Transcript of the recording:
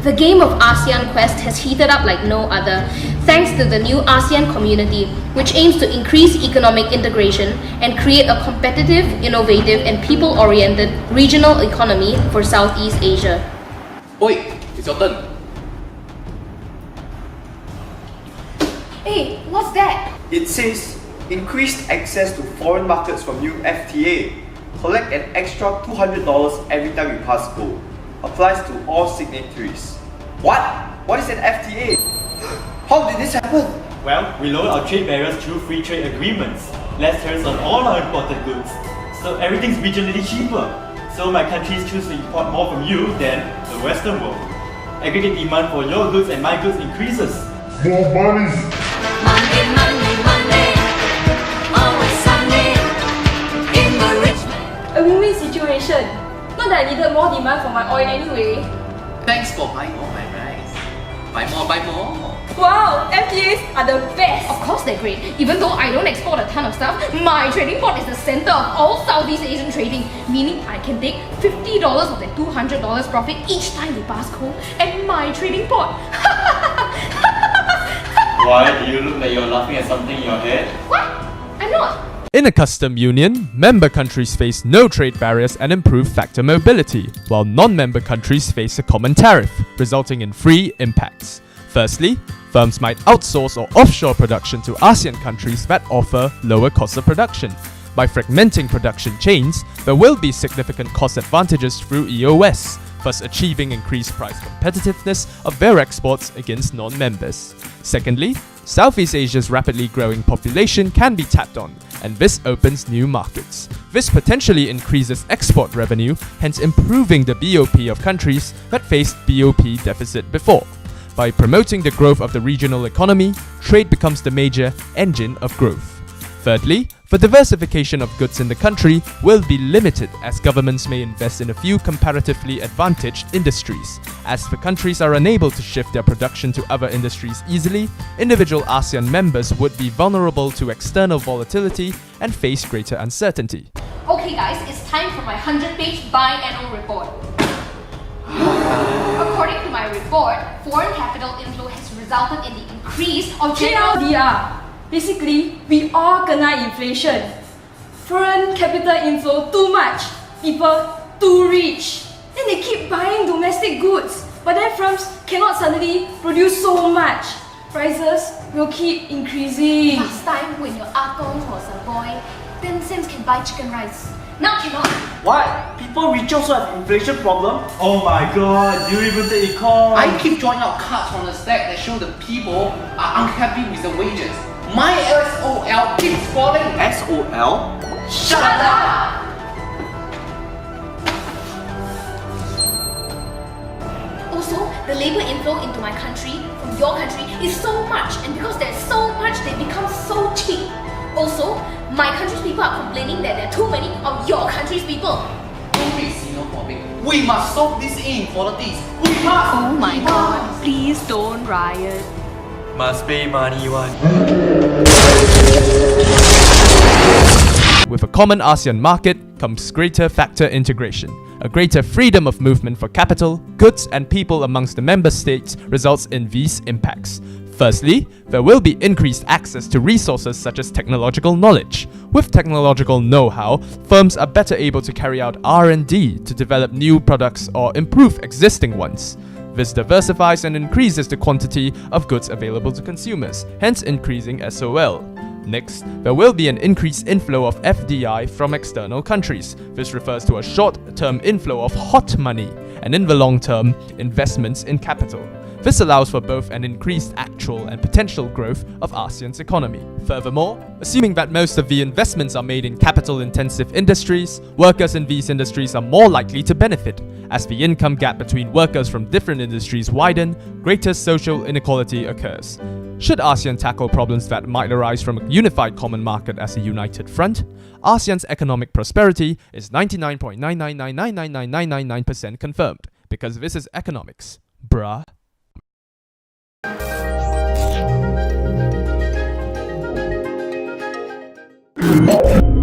The game of ASEAN Quest has heated up like no other, thanks to the new ASEAN community, which aims to increase economic integration and create a competitive, innovative, and people-oriented regional economy for Southeast Asia. Oi, it's your turn. Hey, what's that? It says, increased access to foreign markets from new FTA. Collect an extra $200 every time you pass go. Applies to all signatories. What? What is an FTA? How did this happen? Well, we lower our trade barriers through free trade agreements, less tariffs on all our imported goods, so everything's regionally cheaper. So my countries choose to import more from you than the Western world. Aggregate demand for your goods and my goods increases. More money! Money, money, money. Always Sunday in the Richmond. A win-win situation. Not that I needed more demand for my oil anyway. Thanks for buying all my rice. Buy more, buy more. Wow, FTAs are the best. Of course they're great. Even though I don't export a ton of stuff, my trading port is the center of all Southeast Asian trading, meaning I can take $50 of that $200 profit each time we pass coal at my trading port. Why do you look like you're laughing at something in your head? What? I'm not. In a custom union, member countries face no trade barriers and improved factor mobility, while non-member countries face a common tariff, resulting in free impacts. Firstly, firms might outsource or offshore production to ASEAN countries that offer lower costs of production. By fragmenting production chains, there will be significant cost advantages through EOS, thus achieving increased price competitiveness of their exports against non-members. Secondly, Southeast Asia's rapidly growing population can be tapped on, and this opens new markets. This potentially increases export revenue, hence improving the BOP of countries that faced BOP deficit before. By promoting the growth of the regional economy, trade becomes the major engine of growth. Thirdly, the diversification of goods in the country will be limited as governments may invest in a few comparatively advantaged industries. As the countries are unable to shift their production to other industries easily, individual ASEAN members would be vulnerable to external volatility and face greater uncertainty. Okay guys, it's time for my 100-page biannual report. According to my report, foreign capital inflow has resulted in the increase of general TLDR. Basically, we all kena inflation. Foreign capital inflow too much, people too rich. Then they keep buying domestic goods, but then firms cannot suddenly produce so much. Prices will keep increasing. Last time when your Akong was a boy, 10 cents can buy chicken rice. Now cannot. What? People rich also have inflation problem? Oh my god, you even take econ! I keep drawing out cards from the stack that show the people are unhappy with the wages. My SOL keeps falling. SOL? Shut up! Also, the labor inflow into my country from your country is so much, and because there's so much, they become so cheap. Also, my country's people are complaining that there are too many of your country's people. Don't be xenophobic. We must solve these inequalities. We must! Oh my god, please don't riot. Must pay money one. With a common ASEAN market comes greater factor integration. A greater freedom of movement for capital, goods and people amongst the member states results in these impacts. Firstly, there will be increased access to resources such as technological knowledge. With technological know-how, firms are better able to carry out R&D to develop new products or improve existing ones. This diversifies and increases the quantity of goods available to consumers, hence increasing SOL. Next, there will be an increased inflow of FDI from external countries. This refers to a short-term inflow of hot money, and in the long term, investments in capital. This allows for both an increased actual and potential growth of ASEAN's economy. Furthermore, assuming that most of the investments are made in capital-intensive industries, workers in these industries are more likely to benefit. As the income gap between workers from different industries widen, greater social inequality occurs. Should ASEAN tackle problems that might arise from a unified common market as a united front, ASEAN's economic prosperity is 99.999999999% confirmed, because this is economics, bruh. Oh.